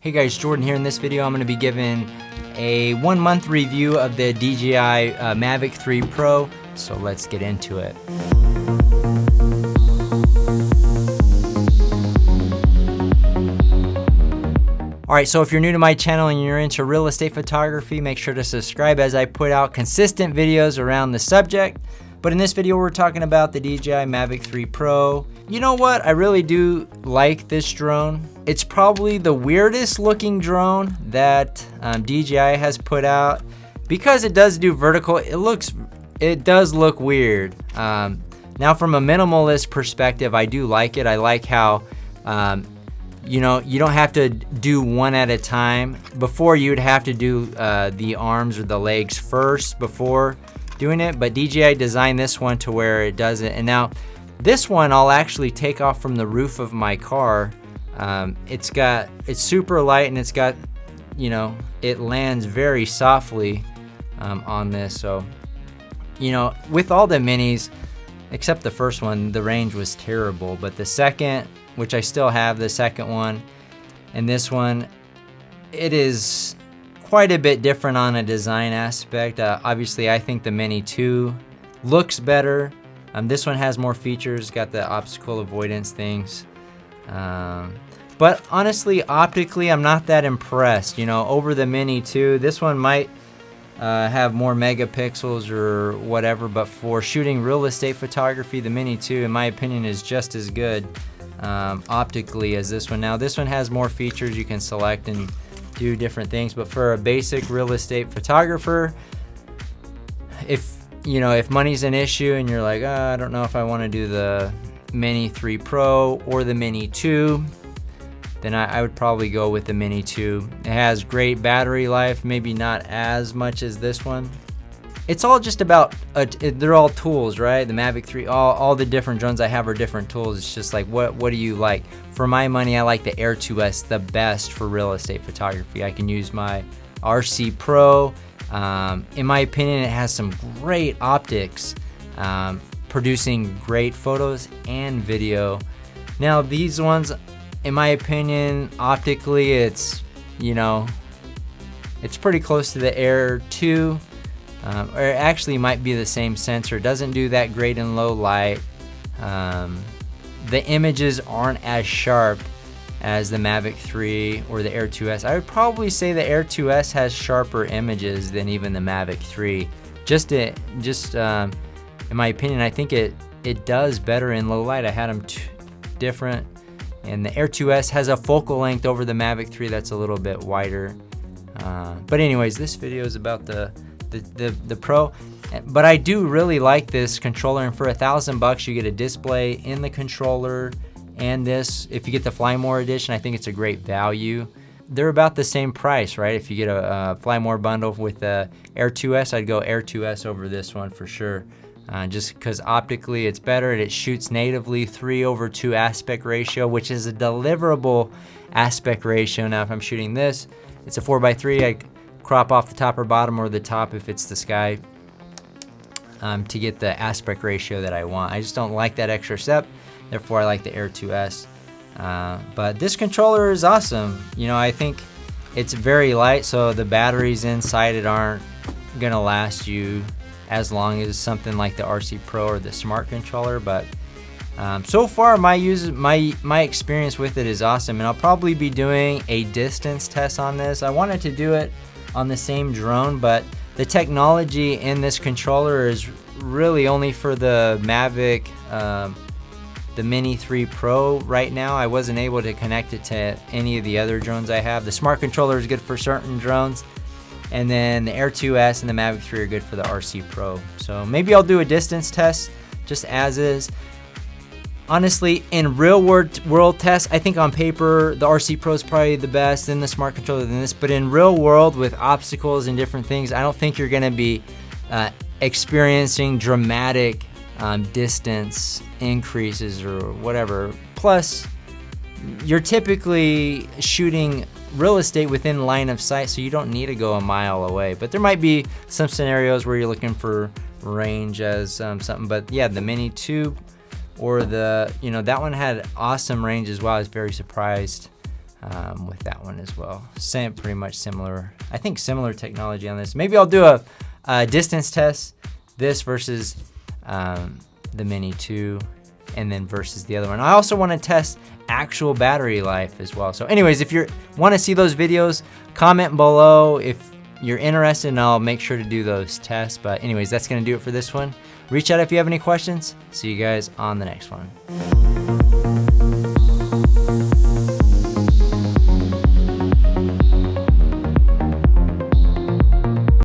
Hey guys, Jordan here. In this video I'm going to be giving a 1 month review of the DJI Mavic 3 Pro, so let's get into it. Alright, so if you're new to my channel and you're into real estate photography, make sure to subscribe as I put out consistent videos around the subject. But in this video we're talking about the DJI Mavic 3 Pro. You know what? I really do like this drone. It's probably the weirdest looking drone that DJI has put out because it does do vertical. It does look weird. Now from a minimalist perspective, I do like it. I like how you know, you don't have to do one at a time. Before you'd have to do the arms or the legs first before doing it, but DJI designed this one to where it does it. And now this one I'll actually take off from the roof of my car. It's super light and it's got, you know, it lands very softly on this. So, you know, with all the minis, except the first one, the range was terrible. But the second, which I still have, the second one, and this one, it is quite a bit different on a design aspect. Obviously, I think the Mini 2 looks better. This one has more features, got the obstacle avoidance things. But honestly, optically, I'm not that impressed. You know, over the Mini 2, this one might have more megapixels or whatever, but for shooting real estate photography, the Mini 2, in my opinion, is just as good optically as this one. Now, this one has more features. You can select and do different things, but for a basic real estate photographer, if money's an issue and you're like, I don't know if I want to do the Mini 3 Pro or the Mini 2, then I would probably go with the Mini 2. It has great battery life, maybe not as much as this one. It's all just about, they're all tools, right? The Mavic 3, all the different drones I have are different tools. It's just like, what do you like? For my money, I like the Air 2S the best for real estate photography. I can use my RC Pro. In my opinion, it has some great optics, producing great photos and video. Now these ones, in my opinion, optically, it's, you know, it's pretty close to the Air 2. Or it actually might be the same sensor. It doesn't do that great in low light. The images aren't as sharp as the Mavic 3 or the Air 2S. I would probably say the Air 2S has sharper images than even the Mavic 3. In my opinion, I think it does better in low light. I had them different, and the Air 2S has a focal length over the Mavic 3 that's a little bit wider. But anyways, this video is about the Pro, but I do really like this controller, and for $1,000 you get a display in the controller, and this, if you get the Fly More edition, I think it's a great value. They're about the same price, right? If you get a Fly More bundle with the Air 2S, I'd go Air 2S over this one for sure, just because optically it's better, and it shoots natively 3:2 aspect ratio, which is a deliverable aspect ratio. Now if I'm shooting this, it's a 4:3. I crop off the top or bottom, or the top if it's the sky, to get the aspect ratio that I want. I just don't like that extra step, therefore I like the Air 2S. But this controller is awesome. You know, I think it's very light, so the batteries inside it aren't gonna last you as long as something like the RC Pro or the Smart Controller. But so far my experience with it is awesome, and I'll probably be doing a distance test on this. I wanted to do it on the same drone, but the technology in this controller is really only for the Mavic, the Mini 3 Pro right now. I wasn't able to connect it to any of the other drones I have. The Smart Controller is good for certain drones, and then the Air 2S and the Mavic 3 are good for the RC Pro. So maybe I'll do a distance test just as is. Honestly, in real world tests, I think on paper the RC Pro is probably the best, then the Smart Controller, than this. But in real world with obstacles and different things, I don't think you're going to be experiencing dramatic distance increases or whatever. Plus, you're typically shooting real estate within line of sight, so you don't need to go a mile away. But there might be some scenarios where you're looking for range as something. But yeah, the Mini 2 or the, you know, that one had awesome range as well. I was very surprised with that one as well. Same, pretty much similar, I think similar technology on this. Maybe I'll do a distance test, this versus the Mini 2, and then versus the other one. I also want to test actual battery life as well. So anyways, if you want to see those videos, comment below if you're interested, and I'll make sure to do those tests. But anyways, that's going to do it for this one. Reach out if you have any questions. See you guys on the next one.